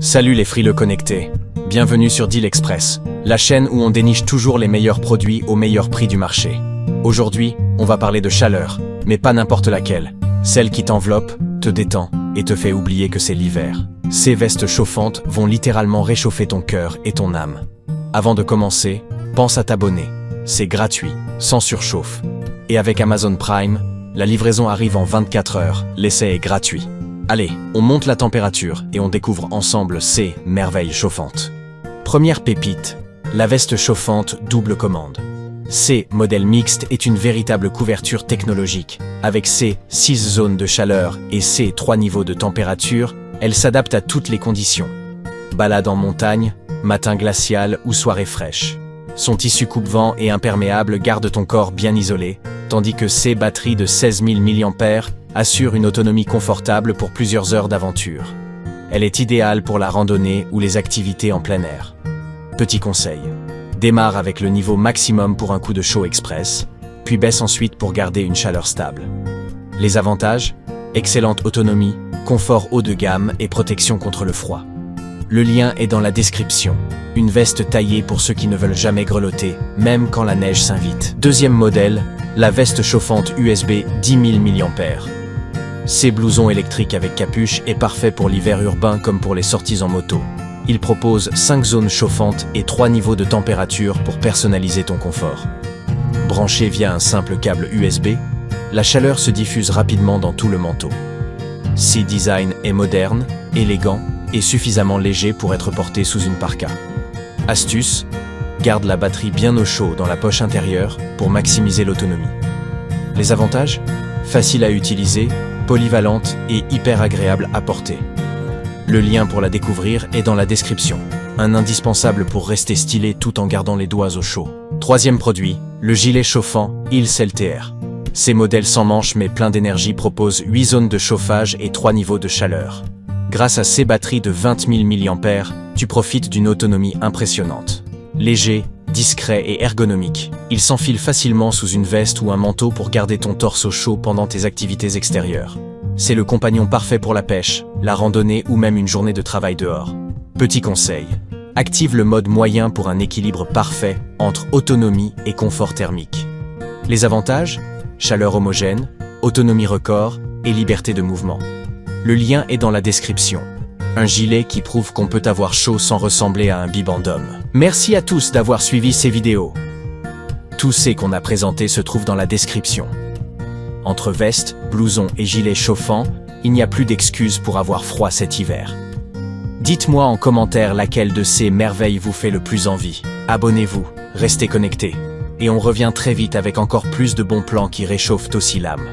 Salut les frileux connectés, bienvenue sur Deal Express, la chaîne où on déniche toujours les meilleurs produits au meilleur prix du marché. Aujourd'hui, on va parler de chaleur, mais pas n'importe laquelle, celle qui t'enveloppe, te détend et te fait oublier que c'est l'hiver. Ces vestes chauffantes vont littéralement réchauffer ton cœur et ton âme. Avant de commencer, pense à t'abonner, c'est gratuit, sans surchauffe. Et avec Amazon Prime, la livraison arrive en 24 heures, l'essai est gratuit. Allez, on monte la température et on découvre ensemble ces merveilles chauffantes. Première pépite, la veste chauffante double commande. C modèle mixte est une véritable couverture technologique. Avec ses 6 zones de chaleur et ses 3 niveaux de température, elle s'adapte à toutes les conditions. Balade en montagne, matin glacial ou soirée fraîche. Son tissu coupe-vent et imperméable garde ton corps bien isolé, tandis que ses batteries de 16 000 mAh assure une autonomie confortable pour plusieurs heures d'aventure. Elle est idéale pour la randonnée ou les activités en plein air. Petit conseil, démarre avec le niveau maximum pour un coup de chaud express, puis baisse ensuite pour garder une chaleur stable. Les avantages, excellente autonomie, confort haut de gamme et protection contre le froid. Le lien est dans la description. Une veste taillée pour ceux qui ne veulent jamais grelotter, même quand la neige s'invite. Deuxième modèle, la veste chauffante USB 10 000 mAh. Ces blousons électriques avec capuche est parfait pour l'hiver urbain comme pour les sorties en moto. Il propose 5 zones chauffantes et 3 niveaux de température pour personnaliser ton confort. Branché via un simple câble USB, la chaleur se diffuse rapidement dans tout le manteau. Ce design est moderne, élégant et suffisamment léger pour être porté sous une parka. Astuce, garde la batterie bien au chaud dans la poche intérieure pour maximiser l'autonomie. Les avantages? Facile à utiliser, polyvalente et hyper agréable à porter. Le lien pour la découvrir est dans la description. Un indispensable pour rester stylé tout en gardant les doigts au chaud. Troisième produit, le gilet chauffant Hills LTR. Ces modèles sans manches mais plein d'énergie proposent 8 zones de chauffage et 3 niveaux de chaleur. Grâce à ces batteries de 20 000 mAh, tu profites d'une autonomie impressionnante. Léger, discret et ergonomique, il s'enfile facilement sous une veste ou un manteau pour garder ton torse au chaud pendant tes activités extérieures. C'est le compagnon parfait pour la pêche, la randonnée ou même une journée de travail dehors. Petit conseil, active le mode moyen pour un équilibre parfait entre autonomie et confort thermique. Les avantages? Chaleur homogène, autonomie record et liberté de mouvement. Le lien est dans la description. Un gilet qui prouve qu'on peut avoir chaud sans ressembler à un bibendum. Merci à tous d'avoir suivi ces vidéos. Tous ces qu'on a présentés se trouvent dans la description. Entre veste, blouson et gilet chauffant, il n'y a plus d'excuses pour avoir froid cet hiver. Dites-moi en commentaire laquelle de ces merveilles vous fait le plus envie. Abonnez-vous, restez connectés. Et on revient très vite avec encore plus de bons plans qui réchauffent aussi l'âme.